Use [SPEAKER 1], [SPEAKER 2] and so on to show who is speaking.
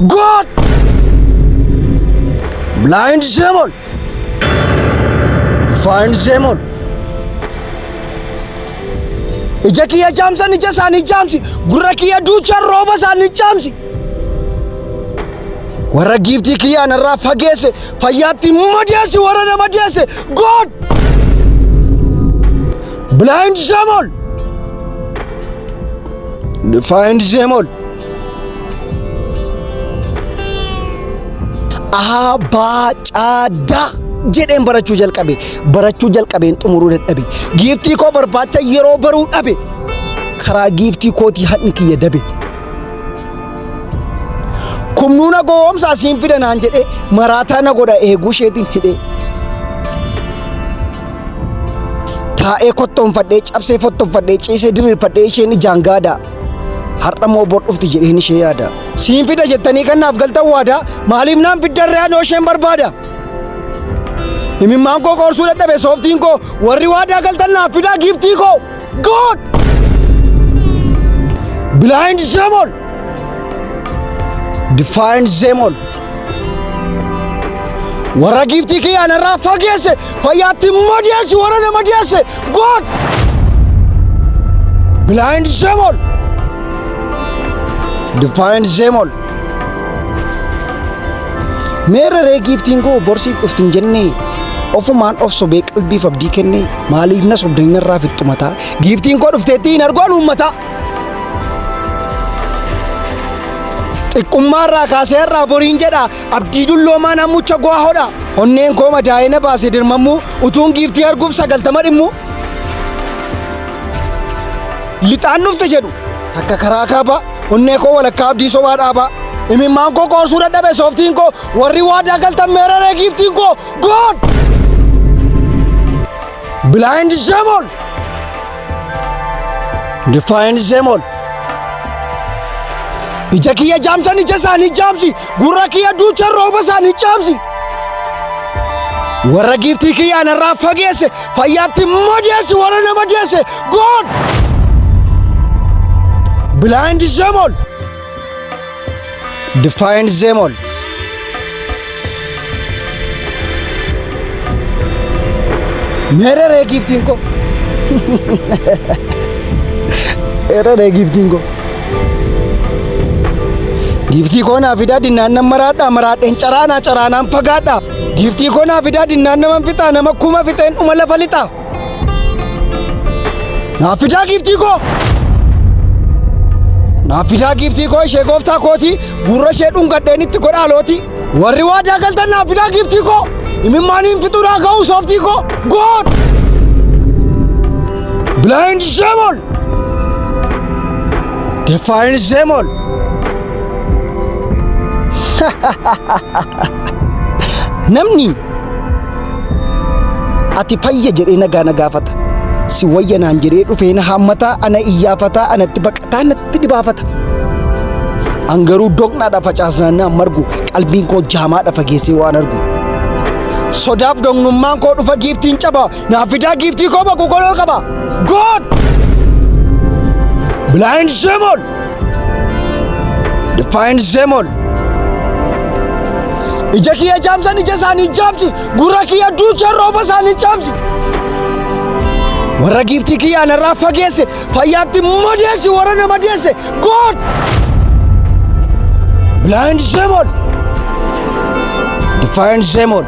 [SPEAKER 1] God! Blind them all. Find them all. Ija kiyya jaamsan ija isaanii jaamsi. Gurra kiyya duuchaan rooba isaanii jaamsi. Warra giiftii kiyyaa narraa fageesse fayyaatti madeesse warra nama deesse. God! Blind them all. Find them all. Baacaadaa jedheen barachuu jalqabeen xumuruu dadhabe. Giiftii koo barbaacha yeroo baruu dhabe. Karaa giiftii kootii hadni kiyya dabe. Kumnuuna goomsaa siin fida naan jedhee maraataa na godha eeguu isheetiin hidhee. Taa'ee kottoonfadhee cabsee fottoonfadhee ciisee diriirfadhee isheen ijaan gaada. Har'a moo bor dhufti jedheen ishee yaada. Siin fida jettanii kannaaf galtan waada. Maaliif naan fiddarree anoo isheen barbaada. Imimmaan koo qorsuu dadhabe sooftiin koo warri waadaa galtan naaf fidaa giiftii koo. God! Blind them all. Find them all. Warra giiftii kiyyaa narraa fageesse fayyaatti madeesse warra nama deesse. God! Blind them all. Find them all. Meeraree giiftiin koo borsiif dhuftin jennee ofumaan of sobee qalbiif abdii kennee maaliif na sobdanii narraa fixxumataa giiftiin koo dhufteetti hin argoon uummataa. Xiqqummaarraa kaasee irraa boriin jedha abdii dulloomaa namucha go'a hodha. Onneen koo madaa'ee na baase dirmammuu utuun giiftii arguuf 90 dhimmu. Lixaan dhufte jedhu takka karaa kaaba onnee koo walakkaa abdii sobaa dhaaba. Imimmaan koo qorsuu dadhabe sooftiin koo warri waadaa galtan meeraree giiftiin koo. God! Blind them all. Find them all. Ija kiyya jaamsan ija isaanii jaamsi. Gurra kiyya duuchaan rooba isaanii jaamsi. Warra giiftii kiyyaa narraa fageesse fayyaatti madeesse warra nama deesse. God! Blind them all. Find them all. Meeraree giiftiin koo. Meeraree giiftiin koo. Giiftii koo naa fidaa dinnaan nama maraadhaa maraadheen caraanaan fagaadhaa. Giiftii koo naa fidaa dinnaan nama fixaa nama kuma fixeen dhuma lafa lixaa. Naa fidaa giiftii koo. Naa fidaa giiftii koo ishee gooftaa kooti gurra ishee dhungadheen itti godhaalooti. Warri waadaa galtan naa fidaa giiftii koo. Imimmaaniin fixuudhaa ga'uu sooftii koo. God! Blind them all. Find them all. Namni ati fayya jedhee nagaa na gaafata. Si wayya naan jedhee dhufee na haammataa ana iyyaafataa anatti baqataa natti dhibaafata. Angaruu doqnaadha facaasnaan naan margu qalbiin koo jaamaadha fageessee waan argu. Sodaaf doqnummaan koo dhufa giiftiin caba naaf fidaa giiftii koo baquu goloo qaba. God! Blind them all. Find them all. Ija kiyya jaamsan ija isaanii jaamsi. Gurra kiyya duuchaan rooba isaanii jaamsi. Warra giiftii kiyyaa narraa fageesse fayyaatti madeesse warra nama deesse. God! Blind them all. Find them all.